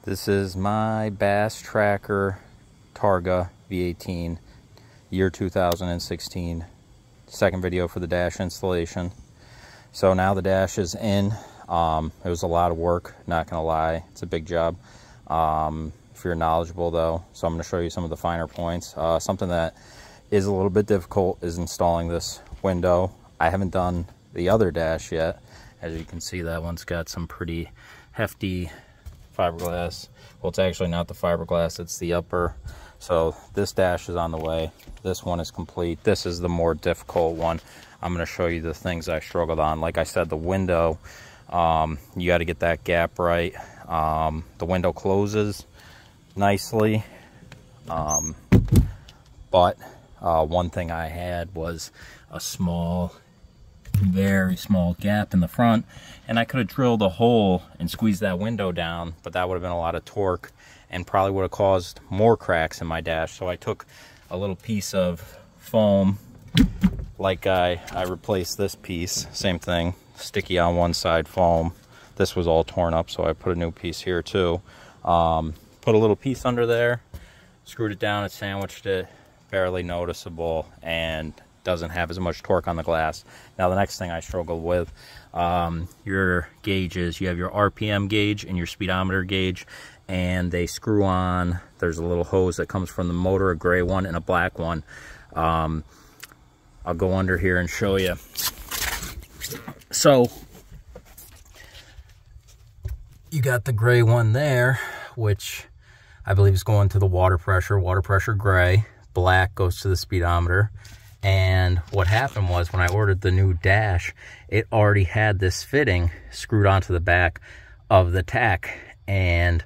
This is my Bass Tracker Targa V18, year 2016. Second video for the dash installation. So now the dash is in. It was a lot of work, not gonna lie. It's a big job. If you're knowledgeable though, so I'm gonna show you some of the finer points. Something that is a little bit difficult is installing this window. I haven't done the other dash yet. As you can see, that one's got some pretty hefty fiberglass. Well, it's actually not the fiberglass, it's the upper. So this dash is on the way. This one is complete. This is the more difficult one. I'm going to show you the things I struggled on. Like I said, the window, you got to get that gap right. The window closes nicely, but one thing I had was a very small gap in the front, and I could have drilled a hole and squeezed that window down, but that would have been a lot of torque and probably would have caused more cracks in my dash. So I took a little piece of foam, like I replaced this piece, same thing, sticky on one side foam. This was all torn up, so I put a new piece here too. Put a little piece under there, screwed it down and sandwiched it, barely noticeable, and doesn't have as much torque on the glass. Now the next thing I struggled with, your gauges, you have your RPM gauge and your speedometer gauge, and they screw on. There's a little hose that comes from the motor, a gray one and a black one. I'll go under here and show you. So you got the gray one there, which I believe is going to the water pressure gray. Black goes to the speedometer. And what happened was, when I ordered the new dash, it already had this fitting screwed onto the back of the tack. And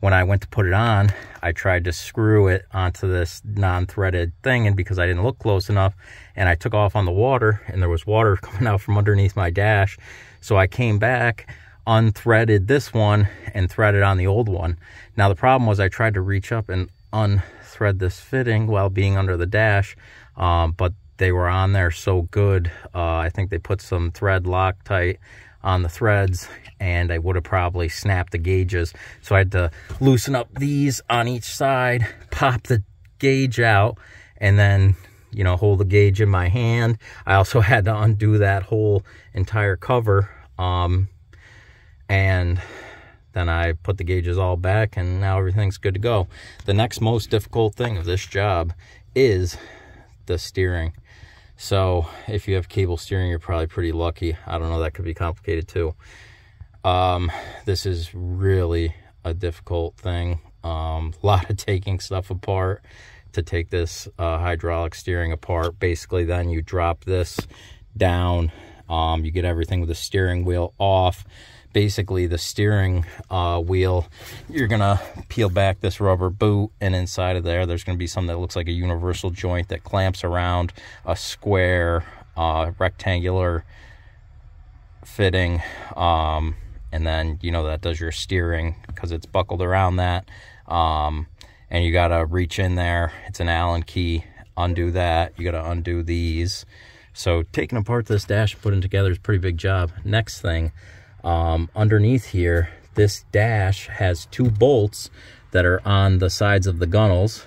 when I went to put it on, I tried to screw it onto this non-threaded thing, and because I didn't look close enough, and I took off on the water, and there was water coming out from underneath my dash. So I came back, unthreaded this one, and threaded on the old one. Now the problem was, I tried to reach up and unthread this fitting while being under the dash, but they were on there so good. I think they put some thread Loctite on the threads, and I would have probably snapped the gauges. So I had to loosen up these on each side, pop the gauge out, and then, you know, hold the gauge in my hand. I also had to undo that whole entire cover, and then I put the gauges all back, and now everything's good to go. The next most difficult thing of this job is the steering. So if you have cable steering, you're probably pretty lucky. I don't know, that could be complicated too. This is really a difficult thing. A lot of taking stuff apart to take this hydraulic steering apart. Basically, then you drop this down. You get everything with the steering wheel off. Basically, the steering wheel, you're gonna peel back this rubber boot, and inside of there, there's gonna be something that looks like a universal joint that clamps around a square rectangular fitting, and then, you know, that does your steering because it's buckled around that, and you gotta reach in there. It's an Allen key. Undo that. You gotta undo these. So taking apart this dash and putting it together is a pretty big job. Next thing, underneath here, this dash has two bolts that are on the sides of the gunnels,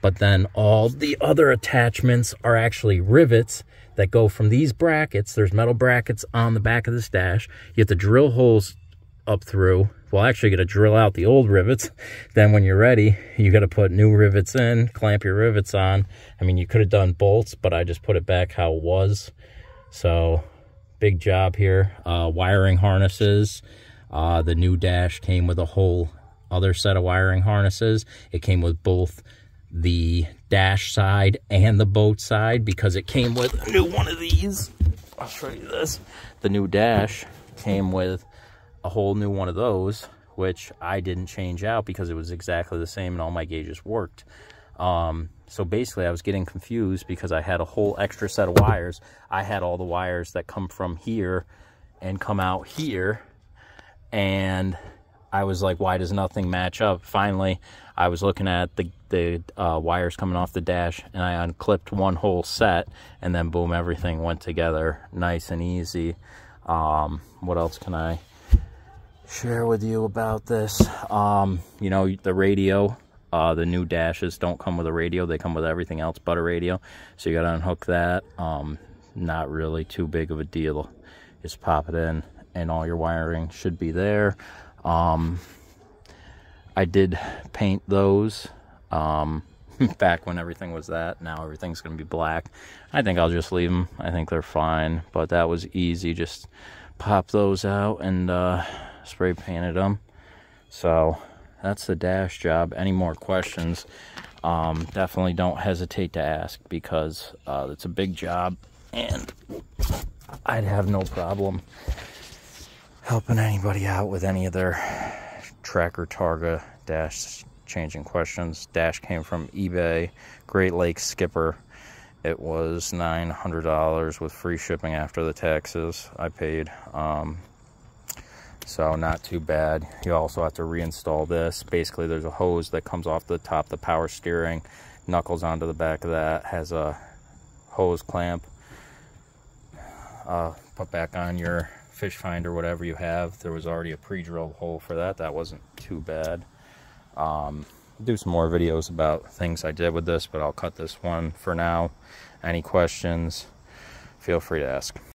but then all the other attachments are actually rivets that go from these brackets. There's metal brackets on the back of this dash. You have to drill holes up through. Well, actually, you got to drill out the old rivets. Then when you're ready, you got to put new rivets in, clamp your rivets on. I mean, you could have done bolts, but I just put it back how it was. So big job here. Wiring harnesses. The new dash came with a whole other set of wiring harnesses. It came with both the dash side and the boat side, because it came with a new one of these. I'll show you this. The new dash came with a whole new one of those, which I didn't change out because it was exactly the same and all my gauges worked. So basically, I was getting confused because I had a whole extra set of wires. I had all the wires that come from here and come out here, and I was like, why does nothing match up? Finally, I was looking at the wires coming off the dash, and I unclipped one whole set, and then boom, everything went together nice and easy. What else can I share with you about this. You know, the radio, the new dashes don't come with a radio. They come with everything else but a radio. So you got to unhook that. Not really too big of a deal. Just pop it in and all your wiring should be there. I did paint those back when everything was that. Now everything's going to be black. I think I'll just leave them. I think they're fine. But that was easy. Just pop those out and spray painted them. So that's the dash job. Any more questions, definitely don't hesitate to ask, because it's a big job and I'd have no problem helping anybody out with any of their Tracker Targa dash changing questions. Dash came from eBay, Great Lakes Skipper. It was $900 with free shipping after the taxes I paid. So not too bad. You also have to reinstall this. Basically, there's a hose that comes off the top, the power steering, knuckles onto the back of that, has a hose clamp. Put back on your fish finder, whatever you have. There was already a pre-drilled hole for that. That wasn't too bad. Do some more videos about things I did with this, but I'll cut this one for now. Any questions, feel free to ask.